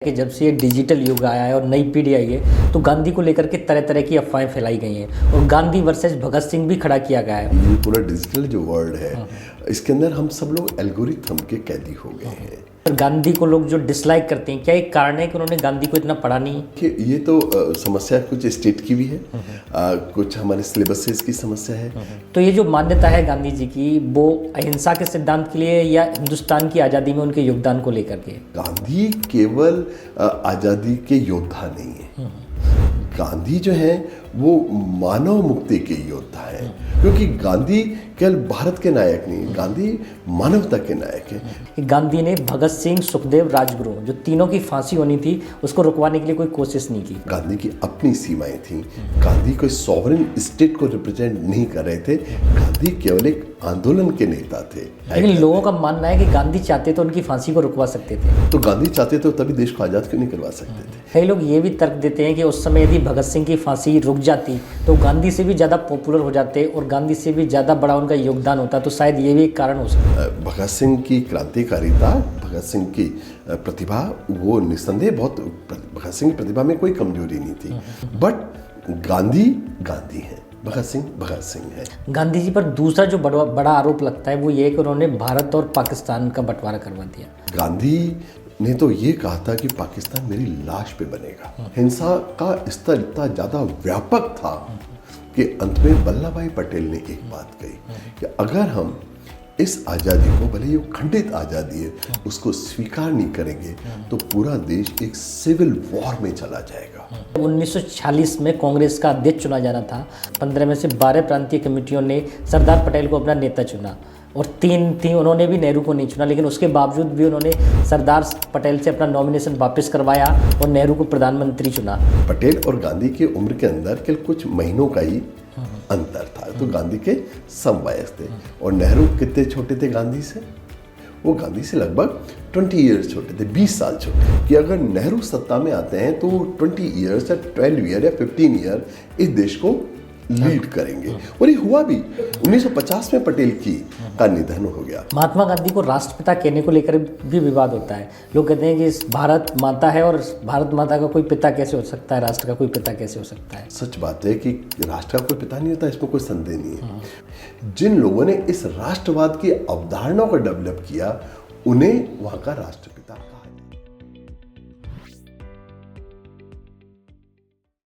कि जब से ये डिजिटल युग आया है और नई पीढ़ी आई है तो गांधी को लेकर के तरह तरह की अफवाहें फैलाई गई हैं और गांधी वर्सेस भगत सिंह भी खड़ा किया गया है। ये पूरा डिजिटल जो वर्ल्ड है इसके अंदर हम सब लोग एल्गोरिथम के कैदी हो गए हैं। गांधी को लोग जो डिसलाइक करते हैं, क्या एक कारण है कि उन्होंने गांधी को इतना पढ़ा नहीं? कि ये तो समस्या कुछ स्टेट की भी है, कुछ हमारे सिलेबसेस की समस्या है। तो ये जो मान्यता है गांधी जी की, वो अहिंसा के सिद्धांत के लिए या हिंदुस्तान की आज़ादी में उनके योगदान को लेकर के? गांधी केवल आज़ादी के योद्धा नहीं है, गांधी जो है वो मानव मुक्ति के योद्धा है। क्योंकि गांधी केवल भारत के नायक नहीं, गांधी मानवता के नायक है। गांधी ने भगत सिंह, सुखदेव, राजगुरु जो तीनों की फांसी होनी थी उसको रुकवाने के लिए कोई कोशिश नहीं की। गांधी की अपनी सीमाएं थी, गांधी कोई सॉवरेन स्टेट को रिप्रेजेंट नहीं कर रहे थे, गांधी केवल एक आंदोलन के नेता थे। लेकिन लोगों का मानना है कि गांधी चाहते तो उनकी फांसी को रुकवा सकते थे। तो गांधी चाहते तो तभी देश को आज़ाद क्यों नहीं करवा सकते थे? कई लोग ये भी तर्क देते हैं कि उस समय यदि भगत सिंह की फांसी रुक जाती तो गांधी से भी ज़्यादा पॉपुलर हो जाते और गांधी से भी ज़्यादा बड़ा उनका योगदान होता, तो शायद ये भी एक कारण हो सकता है। भगत सिंह की क्रांतिकारिता, भगत सिंह की प्रतिभा, वो निस्संदेह बहुत, भगत सिंह की प्रतिभा में कोई कमजोरी नहीं थी, बट गांधी गांधी है, भगत सिंह है। गांधी जी पर दूसरा जो बड़ा आरोप लगता है वो ये है कि उन्होंने भारत और पाकिस्तान का बंटवारा करवा दिया। गांधी ने तो ये कहा था कि पाकिस्तान मेरी लाश पे बनेगा। हिंसा का स्तर इतना ज़्यादा व्यापक था कि अंत में वल्लभ भाई पटेल ने एक बात कही कि अगर हम इस आज़ादी को, भले ये खंडित आज़ादी है, उसको स्वीकार नहीं करेंगे तो पूरा देश एक सिविल वॉर में चला जाएगा। 1946 में कांग्रेस का अध्यक्ष चुना जाना था। 15 में से 12 प्रांतीय कमेटियों ने सरदार पटेल को अपना नेता चुना और 3 थी, उन्होंने भी नेहरू को नहीं चुना, लेकिन उसके बावजूद भी उन्होंने सरदार पटेल से अपना नॉमिनेशन वापस करवाया और नेहरू को प्रधानमंत्री चुना। पटेल और गांधी की उम्र के अंदर केवल कुछ महीनों का ही अंतर था, तो गांधी के समवयस्क थे। और नेहरू कितने छोटे थे गांधी से? वो गांधी से लगभग 20 ईयर्स छोटे थे, 20 साल छोटे। कि अगर नेहरू सत्ता में आते हैं तो 20 ईयर्स या 12 ईयर या 15 ईयर इस देश को लीड करेंगे, और ये हुआ भी। 1950 में पटेल का निधन हो गया। महात्मा गांधी को राष्ट्रपिता कहने को लेकर भी विवाद होता है। लोग कहते हैं कि भारत माता है और भारत माता का कोई पिता कैसे हो सकता है, राष्ट्र का कोई पिता कैसे हो सकता है? सच बात है कि राष्ट्र का कोई पिता नहीं होता, इसमें कोई संदेह नहीं है। जिन लोगों ने इस राष्ट्रवाद की अवधारणा को डेवलप किया उन्हें वहाँ का राष्ट्र